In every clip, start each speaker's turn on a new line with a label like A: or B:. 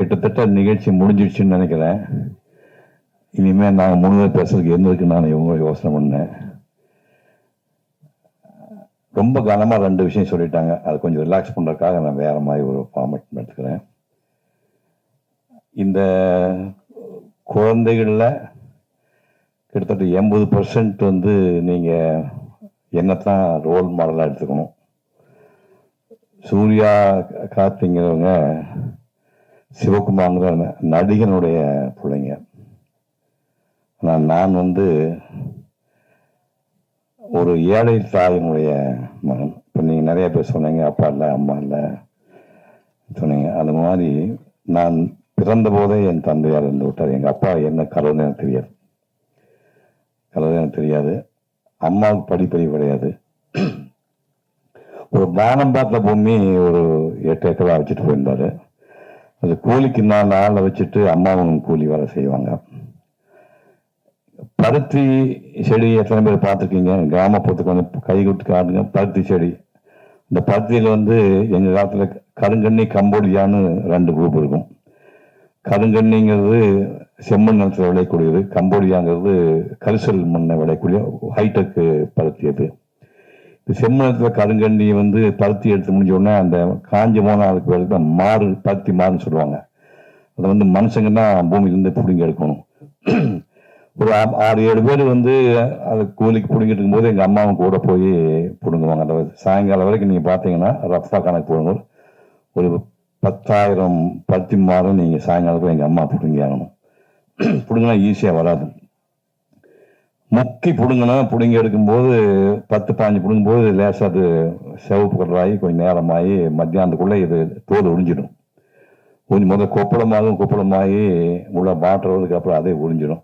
A: கிட்டத்தட்ட நிகழ்ச்சி முடிஞ்சிடுச்சுன்னு நினைக்கிறேன். இனிமேல் நாங்கள் முழுவதும் பேசுறதுக்கு என்ன இருக்குன்னு நான் இவங்க யோசனை பண்ணேன். ரொம்ப கனமாக 2 விஷயம் சொல்லிட்டாங்க. அது கொஞ்சம் ரிலாக்ஸ் பண்ணுறதுக்காக நான் வேற மாதிரி ஒரு ஃபார்மேட் எடுத்துக்கிறேன். இந்த குழந்தைகளில் கிட்டத்தட்ட 80% வந்து நீங்கள் என்னத்தான் ரோல் மாடலாக எடுத்துக்கணும். சூர்யா கார்த்திங்கிறவங்க சிவகுமார்ங்கிற நடிகனுடைய பிள்ளைங்க. நான் வந்து ஒரு ஏழை தாயினுடைய மகன். இப்போ நீங்கள் நிறைய பேர் சொன்னீங்க, அப்பா இல்லை அம்மா இல்லை சொன்னீங்க. அது மாதிரி நான் பிறந்த போதே என் தந்தையார் இருந்து விட்டார். எங்கள் அப்பா என்ன கடவுள்னு எனக்கு தெரியாது. கடவுள் எனக்கு தெரியாது. அம்மாவுக்கு படிப்பறிவு கிடையாது. ஒரு வானம் பார்த்த பூமி ஒரு 8 ஏக்கரா வச்சுட்டு போயிருந்தாரு. அது கூலிக்கு 4 ஆளை வச்சுட்டு அம்மாவும் கூலி வேலை செய்வாங்க. பருத்தி செடி எத்தனை பேர் பார்த்துருக்கீங்க? கிராமப்புறத்துக்கு வந்து கை விட்டு காட்டுங்க. பருத்தி செடி. இந்த பருத்தியில் வந்து எங்கள் காலத்தில் கருங்கண்ணி கம்போடியான்னு 2 குரூப் இருக்கும். கருங்கண்ணிங்கிறது செம்மண் நிலத்தில் விளையக்கூடியது. கம்போடியாங்கிறது கரிசல் மண்ணை விளையக்கூடிய ஹைடெக் பருத்தி. அது செம்மணத்தில் கருங்கண்ணி வந்து பருத்தி எடுத்து முடிஞ்ச உடனே அந்த காஞ்ச போன அதுக்கு வேலை மாறு, பருத்தி மாறுன்னு சொல்லுவாங்க. அதை வந்து மனுஷங்கன்னா பூமியிலேருந்து பிடுங்கி எடுக்கணும். ஒரு 6-7 பேர் வந்து அது கூலிக்கு பிடுங்கிட்டு இருக்கும்போது எங்கள் அம்மாவும் கூட போய் பிடுங்குவாங்க. அந்த சாயங்காலம் வரைக்கும் நீங்கள் பார்த்தீங்கன்னா ரஃபா கணக்கு போடுங்க, ஒரு 10,000 பருத்தி மாறும் நீங்கள் சாயங்காலத்தில் எங்கள் அம்மா பிடுங்கி ஆகணும். பிடுங்கினா ஈஸியாக வராது. முக்கி பிடுங்கி எடுக்கும்போது 10-15 பிடுங்கும்போது லேசாக அது சிவப்பு கலராகி கொஞ்சம் நேரமாகி மத்தியானத்துக்குள்ளே இது தோல் உறிஞ்சிடும். முதல்ல கொப்பளமாகி உள்ள மாற்றுறதுக்கு அப்புறம் அதே உறிஞ்சிடும்.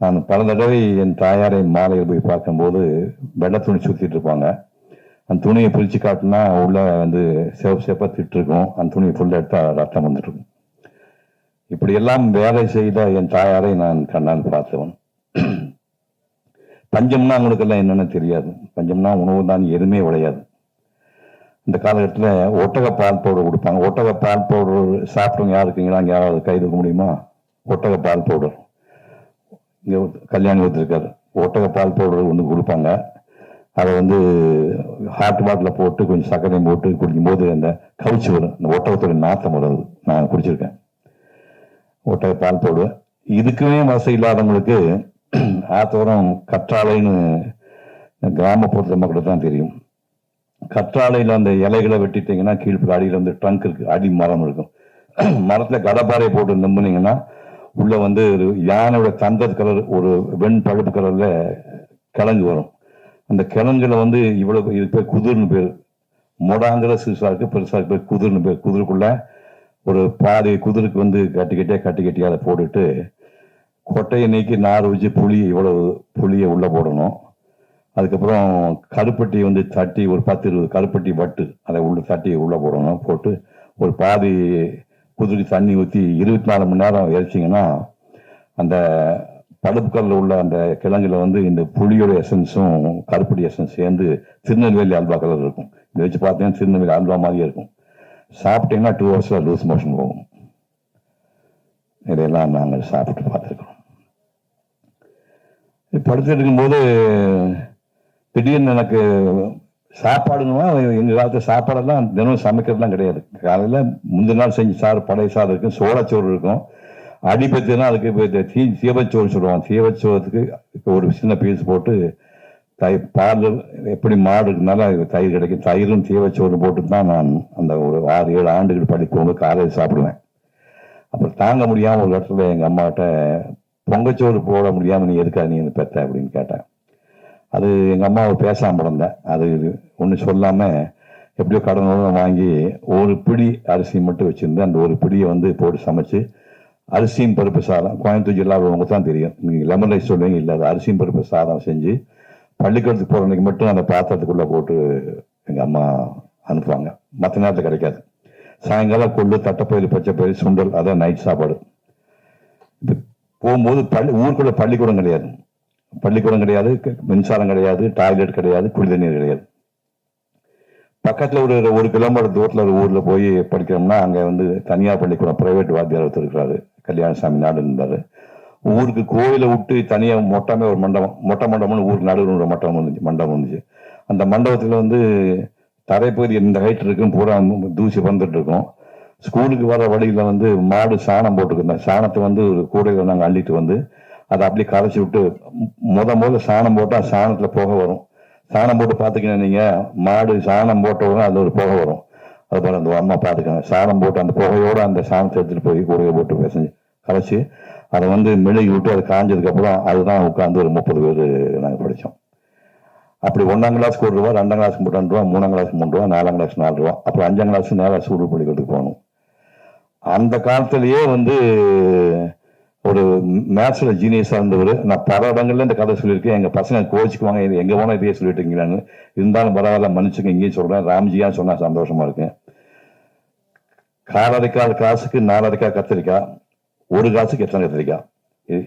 A: நான் பல தடவை என் தாயாரை மாலையில் போய் பார்க்கும்போது வெள்ளை துணி சுற்றிட்டு இருப்பாங்க. அந்த துணியை பிரித்து காட்டினா உள்ள வந்து சிவப்பாக திட்டிருக்கும். அந்த துணியை ஃபுல்லாக எடுத்தால் ரத்தம் வந்துட்டுருக்கும். இப்படியெல்லாம் வேலை செய்த என் தாயாரை நான் கண்ணால் பார்த்தவன். பஞ்சம்னா அவங்களுக்கெல்லாம் என்னென்னு தெரியாது. பஞ்சம்னா உணவு தான், எதுவுமே விளையாது. இந்த காலகட்டத்தில் ஒட்டக பால் பவுடர் கொடுப்பாங்க. ஒட்டக பால் பவுடர் சாப்பிட்றவங்க யார் இருக்கீங்களா? அங்கே யாராவது கை தூக்க முடியுமா? ஒட்டக பால் பவுடர் இங்கே கல்யாணி ஒருத்தருக்காரு. ஒட்டக பால் பவுடர் ஒன்று கொடுப்பாங்க. அதை வந்து ஹாட் வாட்டரில் போட்டு கொஞ்சம் சர்க்கரையும் போட்டு குடிக்கும்போது அந்த கவுச்சி வரும். இந்த ஒட்டகத்தோட நாத்தம் வருது. நான் குடிச்சிருக்கேன் ஒட்டக பால் பவுடர். இதுக்குமே வசதி இல்லாதவங்களுக்கு ஆத்தோரம் கற்றாழைன்னு கிராமப்புறத்து மக்களுக்கு தான் தெரியும். கற்றாழையில் அந்த இலைகளை வெட்டிட்டீங்கன்னா கீழ்ப்பு அடியில் வந்து ட்ரங்க் இருக்குது, அடி மரம் இருக்கும். மரத்தில் கடப்பாறையை போட்டு நம்பினீங்கன்னா உள்ள வந்து யானையோட தந்தர் கலர் ஒரு வெண் பழுப்பு கலரில் கிழங்கு வரும். அந்த கிழங்குல வந்து இவ்வளவு இது பேர் குதிர்னு பேர். மொடாங்கிற சிறுசாக இருக்குது, பெருசாக பேர் குதிர்னு பேர். குதிருக்குள்ள ஒரு பாதி குதிருக்கு வந்து கட்டி அதை போட்டுட்டு கொட்டையை நீக்கி நார் வச்சு இவ்வளவு புளியை உள்ளே போடணும். அதுக்கப்புறம் கருப்பட்டி வந்து தட்டி ஒரு 10-20 கருப்பட்டி வட்டு அதை உள்ள தட்டி உள்ளே போடணும். போட்டு ஒரு பாதி குதிரைக்கு தண்ணி ஊற்றி 24 மணி நேரம் இறைச்சிங்கன்னா அந்த பழுப்பு கல்லில் உள்ள அந்த கிழங்குல வந்து இந்த புளியோட எசன்ஸும் கருப்பட்டி எசன்ஸ் சேர்ந்து திருநெல்வேலி அல்வா கலர் இருக்கும். இதை வச்சு பார்த்தீங்கன்னா திருநெல்வேலி அல்வா மாதிரியே இருக்கும். சாப்பிட்டீங்கன்னா 2 ஹவர்ஸில் லூஸ் மோஷன் போகும். இதையெல்லாம் நாங்கள் சாப்பிட்டு பார்த்துருக்கோம். படுத்துட்டு இருக்கும்போது திடீர்னு எனக்கு சாப்பாடுன்னா எங்கள் காலத்தில் சாப்பாடெல்லாம் தினம் சமைக்கிறதுலாம் கிடையாது. காலையில் முந்தின நாள் செஞ்சு பழைய சாதம் இருக்கும், சோளச்சோறு இருக்கும். அடிப்பத்தினா அதுக்கு இப்போ தீவச்சோறு சொல்லுவாங்க. தீவச்சோறத்துக்கு ஒரு சின்ன பீஸ் போட்டு பால் எப்படி மாடு இருக்குனால தயிர் கிடைக்கும். தயிரும் தீவச்சோறு போட்டு தான் நான் அந்த ஒரு 6-7 ஆண்டுகள் படிக்கும்போது காலையில் சாப்பிடுவேன். அப்புறம் தாங்க முடியாமல் ஒரு இடத்துல எங்கள் அம்மாட்ட பொங்கச்சோறு போட முடியாமல் நீ எதுக்கா நீ பெத்த அப்படின்னு கேட்டேன். அது எங்கள் அம்மாவை பேசாமல் இருந்தேன். அது ஒன்று சொல்லாமல் எப்படியோ கடனோடு வாங்கி ஒரு பிடி அரிசி மட்டும் வச்சுருந்தேன். அந்த ஒரு பிடியை வந்து போட்டு சமைச்சு அரிசியும் பருப்பு சாதம், கோயம்புத்தூர் ஜில்லாவில் உங்களுக்கு தான் தெரியும், நீங்கள் லெமன் ரைஸ் சொல்லுவீங்க இல்லை, அது அரிசியும் பருப்பு சாதம் செஞ்சு பள்ளிக்கூடத்துக்கு போகிறவங்க மட்டும் அந்த பாத்திரத்துக்குள்ளே போட்டு எங்கள் அம்மா அனுப்புவாங்க. மற்ற நேரத்தில் கிடைக்காது. சாயங்காலம் கொள்ளு, தட்டைப்பயிறு, பச்சைப்பயிறு, சுண்டல், அதான் நைட் சாப்பாடு. போகும்போது ஊருக்குள்ள பள்ளிக்கூடம் கிடையாது, மின்சாரம் கிடையாது, டாய்லெட் கிடையாது, குடிநீர் கிடையாது. பக்கத்தில் ஒரு கிலோமீட்டர் தூரத்தில் ஒரு ஊரில் போய் படிக்கிறோம்னா அங்கே வந்து தனியார் பள்ளிக்கூடம் பிரைவேட் வாத்தியார் ஒருத்தர் இருக்கிறாரு, கல்யாணசாமி நாடு இருந்தார். ஊருக்கு கோயிலை விட்டு தனியாக மொட்டமே ஒரு மொட்டை மண்டபம்னு ஊருக்கு நடுவில் ஒரு மண்டபம் இருந்துச்சு. அந்த மண்டபத்தில் வந்து தரைப்பகுதி இந்த ஹைட் இருக்குன்னு பூரா தூசி வந்துட்டு இருக்கும். ஸ்கூலுக்கு வர வழியில் வந்து மாடு சாணம் போட்டுருக்கோம். சாணத்தை வந்து ஒரு கூடையில் நாங்கள் அள்ளிட்டு வந்து அதை அப்படியே கரைச்சி விட்டு முதல்ல சாணம் போட்டால் சாணத்தில் புகை வரும். சாணம் போட்டு பார்த்துக்கணும், நீங்கள் மாடு சாணம் போட்ட உடனே அதில் ஒரு புகை வரும். அது போல அந்த அம்மா பார்த்துக்கோங்க. சாணம் போட்டு அந்த புகையோடு அந்த சாணத்தை எடுத்துகிட்டு போய் கூடையை போட்டு பிசைஞ்சு கரைச்சி அதை வந்து மெழுகி விட்டு அது காஞ்சதுக்கப்புறம் அதுதான் உட்காந்து ஒரு 30 பேர் நாங்கள் படித்தோம். அப்படி 1ஆம் கிளாஸ்க்கு 1 ரூபா, 2ஆம் கிளாஸ்க்கு 2 ரூபா, 3ஆம் கிளாஸ்க்கு 3 ரூபா, 4ஆம் கிளாஸ்க்கு 4 ரூபா, அப்புறம் 5ஆம் கிளாஸ் நேராக சூடு பள்ளிக்கூடத்துக்கு போகணும். அந்த காலத்திலேயே வந்து ஒரு மேத்ஸ்ல ஜீனியஸாக இருந்தவர். நான் பல இடங்கள்ல இந்த கதை சொல்லியிருக்கேன். எங்கள் பசங்க கோச்சிக்குவாங்க, இது எங்கே போனால் இதையே சொல்லிட்டு இருக்கீங்களான்னு. இருந்தாலும் பரவாயில்ல, மன்னிச்சுங்க, இங்கேயும் சொல்கிறேன். ராம்ஜியா சொன்னால் சந்தோஷமா இருக்கேன். காலரைக்கால் காசுக்கு 4 கத்திரிக்காய், 1 காசுக்கு எத்தனை கத்திரிக்காய்?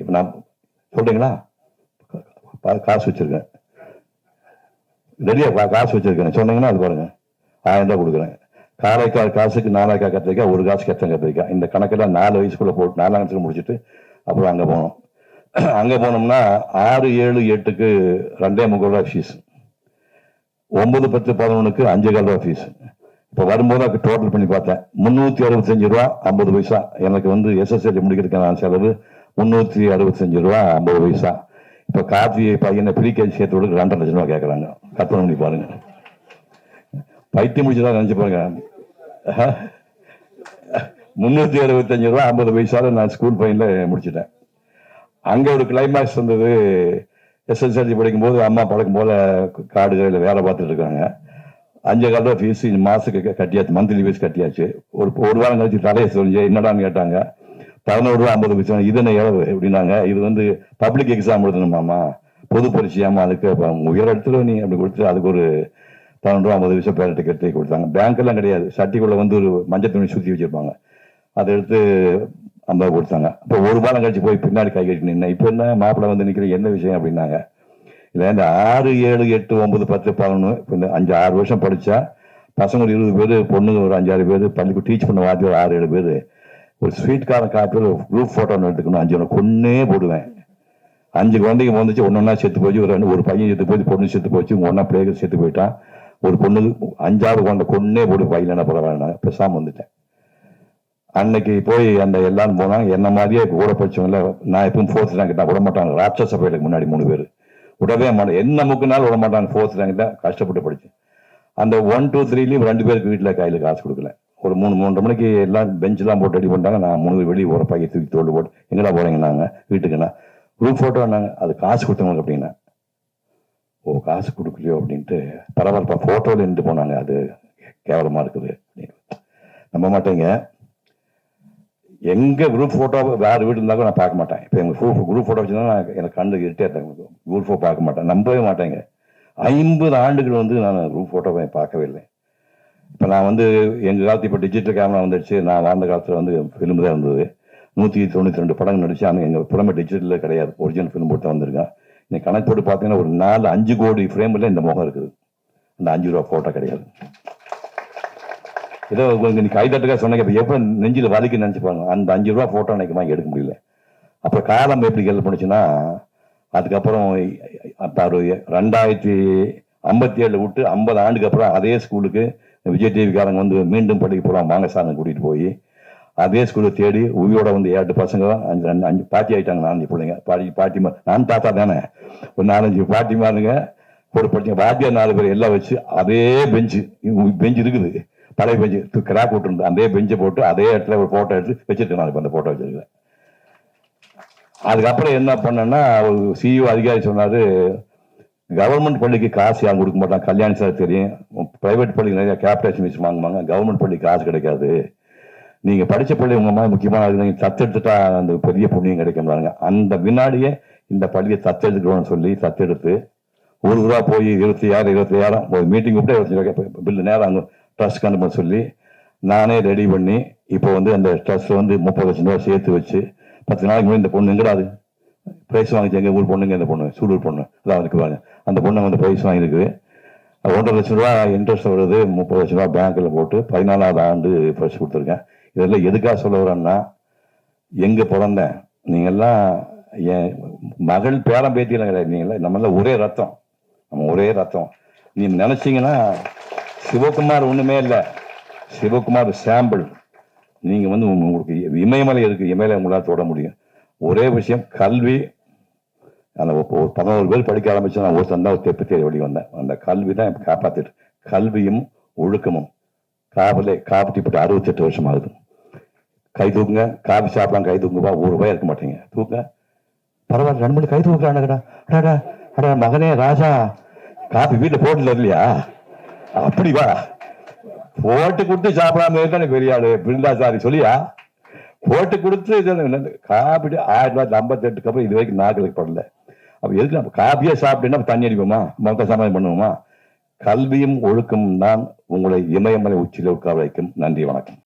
A: இப்போ நான் சொல்றீங்களா? காசு வச்சிருக்கேன், ரெடியா காசு வச்சிருக்கேன் சொன்னீங்கன்னா அது பாருங்க, 1000 ரூபாய் கொடுக்குறேன். காரைக்கால் காசுக்கு 4 கத்திரிக்காய், 1 காசுக்கு எத்தனை கத்திரிக்காய்? இந்த கணக்கெல்லாம் 4 வயசுக்குள்ள போட்டு 4ஆம் கிளாஸுக்கு முடிச்சுட்டு அப்புறம் அங்கே போனோம். அங்கே போனோம்னா 6, 7, 8க்கு 2.25 ரூபா ஃபீஸ், 9, 10, 11க்கு 5.25 ரூபா ஃபீஸ். இப்போ வரும்போது டோட்டல் பண்ணி பார்த்தேன், 365 ரூபா 50 பைசா. எனக்கு வந்து SSLC முடிக்கிறதுக்கான செலவு 365 ரூபா 50 பைசா. இப்போ கார்த்தி பையனை ப்ரீகேஜி சேர்த்து விட 2.5 லட்சம் ரூபா கேட்குறாங்க. கற்பனை பண்ணி பாருங்க, பைத்தியம் முடிச்சுதான் நினைச்சு பாருங்க. 365 ரூபா 50 பைசால நான் ஸ்கூல் பையனில் முடிச்சுட்டேன். அங்கே ஒரு கிளைமேக்ஸ் வந்தது. SSLC படிக்கும் போது அம்மா பழக்கம் போல காடுகளில் வேலை பார்த்துட்டு இருக்காங்க. 5.25 ரூபா ஃபீஸ் மாசத்துக்கு கட்டியாச்சு, மந்த்லி ஃபீஸ் கட்டியாச்சு. ஒரு வாரம் கழிச்சு தலையை சொல்லி என்னடான்னு கேட்டாங்க. 11 ரூபா 50 பைசா. இது என்ன எவ்வளவு அப்படின்னாங்க. இது வந்து பப்ளிக் எக்ஸாம் எழுதணுமாமா, பொது பரீட்சையாமா, அதுக்கு உயர் இடத்துல நீ அப்படி கொடுத்து அதுக்கு ஒரு 11 ரூபா 50 பைசா பேரட்டு கட்டி கொடுத்தாங்க. பேங்க் எல்லாம் கிடையாது, சட்டிக்குள்ள வந்து ஒரு மஞ்சள் துணி சுற்றி வச்சிருப்பாங்க, அதை எடுத்து 50 கொடுத்தாங்க. இப்போ ஒரு வாரம் கழிச்சு போய் பின்னாடி கை கட்டி நின்று, இப்போ என்ன மாப்பிள்ளை வந்து நிற்கிற என்ன விஷயம் அப்படின்னாங்க. இல்லை இந்த 6, 7, 8, 9, 10, 11 இப்போ இந்த 5, 6 வருஷம் படித்தா பசங்க ஒரு 20 பேர், பொண்ணுங்க ஒரு 5, 6 பேர், பள்ளிக்கு டீச் பண்ண வாத்தி ஒரு 6, 7 பேர். ஒரு ஸ்வீட்காரன் காப்பியில் குரூப் ஃபோட்டோ எடுத்துக்கணும். 5 கொன்னே போடுவேன். 5 குழந்தைங்க வந்துச்சு, ஒன்றா செத்து போச்சு. ஒரு பையன் செத்து போச்சு, பொண்ணு செத்து போச்சு, ஒன்றா பிள்ளைகள் செத்து போயிட்டான். ஒரு பொண்ணு 5ஆவது குழந்தை கொன்னே போடு, பையனா பரவாயில்ல, பேசாமல் வந்துட்டேன். அன்னைக்கு போய் அந்த எல்லாரும் போனாங்க. என்ன மாதிரியே கூட படிச்சவங்கள நான் எப்பவும் 4th ரேங்க் தான், விட மாட்டாங்க. ராட்சச பையலுக்கு முன்னாடி 3 பேர் விடவே மாட்டேன், என்ன முக்குனாலும் விட மாட்டாங்க. 4th ரேங்க் தான், கஷ்டப்பட்டு படிச்சு. அந்த 1, 2, 3லயும் 2 பேருக்கு வீட்டில் கையில் காசு கொடுக்கல. ஒரு 3:30 மணிக்கு எல்லாம் பெஞ்செலாம் போட்டு ரெடி பண்ணிட்டாங்க. நான் 3 வெளியே ஒரு பையன் தூக்கி தோடு போட்டு எங்கடா போறீங்க நாங்க வீட்டுக்குண்ணா, குரூப் ஃபோட்டோ நாங்கள் அது காசு கொடுத்தவங்களுக்கு அப்படின்னா. ஓ காசு கொடுக்கலையோ அப்படின்ட்டு பரவாயில்லப்பா ஃபோட்டோவில் நின்று போனாங்க. அது கேவலமாக இருக்குது நம்ப மாட்டேங்க. எங்க குரூப் ஃபோட்டோ வேறு வீடு இருந்தாலும் நான் பார்க்க மாட்டேன். இப்போ எங்கள் குரூப் ஃபோட்டோ வச்சுருந்தா எனக்கு கண்டு இருட்டே குரூப் ஃபோட்டோ பார்க்க மாட்டேன், நம்பவே மாட்டேங்க. 50 ஆண்டுகள் வந்து நான் குரூப் ஃபோட்டோவை பார்க்கவே இல்லை. இப்போ நான் வந்து எங்கள் காலத்து இப்போ டிஜிட்டல் கேமரா வந்துடுச்சு. நான் வாழ்ந்த காலத்தில் வந்து ஃபிலிம் தான் இருந்தது. 192 படங்கள் நடிச்சு. ஆனால் எங்கள் புறமே டிஜிட்டலில் கிடையாது, ஒரிஜினல் ஃபிலிம் போட்டு தான் வந்திருக்கேன். இன்னைக்கு கணக்கு போட்டு பார்த்தீங்கன்னா ஒரு 4-5 கோடி ஃப்ரேமில் இந்த முகம் இருக்குது. அந்த 5 ரூபா ஃபோட்டோ கிடையாது. ஏதோ நீ கைதட்டுக்காக சொன்னீங்க, இப்போ எப்போ நெஞ்சில் வலிக்கு நினச்சிப்பாங்க. அந்த 5 ரூபா ஃபோட்டோ எனக்கு வாங்கி எடுக்க முடியல. அப்போ காலம் எப்படி கேள்வி பண்ணுச்சுன்னா, அதுக்கப்புறம் அப்போ ஒரு 2057 விட்டு 50 ஆண்டுக்கு அப்புறம் அதே ஸ்கூலுக்கு விஜய் டிவிக்காரங்க வந்து மீண்டும் படிக்க போகலாம் வாங்க சார்னு கூட்டிகிட்டு போய் அதே ஸ்கூலை தேடி உயிரோட வந்து 7 பசங்க 5 பாட்டி ஆகிட்டாங்க. 4 பிள்ளைங்க பாட்டிமா, நான் தாத்தா தானே, ஒரு 4-5 பாட்டிமாருங்க கூட படிச்ச வாத்தியார் 4 பேர் எல்லாம் வச்சு அதே பெஞ்சு இருக்குது, பழைய பெஞ்சு கிராக் விட்டுருந்து அதே பெஞ்சை போட்டு அதே இடத்துல ஒரு ஃபோட்டோ எடுத்து வச்சிருக்கேன். நான் இப்போ அந்த ஃபோட்டோ வச்சிருக்கேன். அதுக்கப்புறம் என்ன பண்ணேன்னா, ஒரு CEO அதிகாரி சொன்னார், கவர்மெண்ட் பள்ளிக்கு காசு யாரும் கொடுக்க மாட்டாங்க, கல்யாணி சார் தெரியும், பிரைவேட் பள்ளிக்கு நிறைய கேபிடேஷன் ஃபீஸ் வாங்குவாங்க, கவர்மெண்ட் பள்ளிக்கு காசு கிடைக்காது, நீங்க படிச்ச பள்ளி உங்க மாதிரி முக்கியமான நீங்க தத்தெடுத்துட்டா அந்த பெரிய புண்ணியம் கிடைக்கும் பாருங்க. அந்த வினாடியே இந்த பள்ளியை தத்தெடுக்கணும்னு சொல்லி தத்தெடுத்து 1 ரூபா போய் 26,000 ஒரு மீட்டிங் கூப்பிட்டு பில்லு நேரம் அங்கே ட்ரஸ்ட் அனுப்ப சொல்லி நானே ரெடி பண்ணி இப்போ வந்து அந்த ட்ரஸ்ட் வந்து 30 லட்சம் ரூபா சேர்த்து வச்சு 10 நாளைக்கு முன்னாடி இந்த பொண்ணு எங்கடாது பிரைஸ் வாங்கிச்சு, எங்கள் ஊர் பொண்ணுங்க, இந்த பொண்ணு சூலூர் பொண்ணு அதான் இருக்கு பாருங்க, அந்த பொண்ணு வந்து பிரைஸ் வாங்கியிருக்குது. 1,50,000 ரூபா இன்ட்ரெஸ்ட் வருது, 30 லட்ச ரூபா பேங்க்ல போட்டு 14வது ஆண்டு பரிசு கொடுத்துருக்கேன். இதெல்லாம் எதுக்காக சொல்ல வரேன்னா, எங்க பிறந்தேன், நீங்கெல்லாம் என் மகள் பேரம் பேத்தியெல்லாம் கிடையாது, நீங்களாம் நம்மளாம் ஒரே ரத்தம், நம்ம ஒரே ரத்தம். நீ நினைச்சீங்கன்னா சிவகுமார் ஒண்ணுமே இல்லை, சிவகுமார் சாம்பிள். நீங்க வந்து உங்களுக்கு இமயமலை இருக்கு, இமயமலை உங்களால் தொட முடியும். ஒரே விஷயம், கல்வி. அந்த 11 பேர் படிக்க ஆரம்பிச்சு நான் ஒரு சந்தா தெப்பு தேடி வெளியே வந்தேன். அந்த கல்வி தான் காப்பாத்திட்டு, கல்வியும் ஒழுக்கமும். காப்பத்திப்பட்டு 68 வருஷம் ஆகுது. கை தூக்குங்க, காபி சாப்பிடலாம், கை தூக்குங்கப்பா, ₹1 இருக்க மாட்டீங்க, தூக்குங்க. பரவாயில்ல, 2 மணி கை தூக்குறாடா மகனே ராஜா, காபி வீட்டுல போட்டுல இல்லையா, அப்படி வா, போட்டு கொடுத்து சாப்பிடாம இருக்கானே பெரிய ஆளு பிருந்தாசாரி சொல்லியா, போட்டு கொடுத்து காப்பி 1058 கப்பு இது வரைக்கும் நாக்களுக்கு படல. அப்ப எதுக்கு நம்ம காப்பியே சாப்பிட்டேன்னா தண்ணி அடிப்போமா, மொத்த சமாதானம் பண்ணுவோமா? கல்வியும் ஒழுக்கமும் தான் உங்களை இமயமலை உச்சியில் உட்கார வைக்கும். நன்றி, வணக்கம்.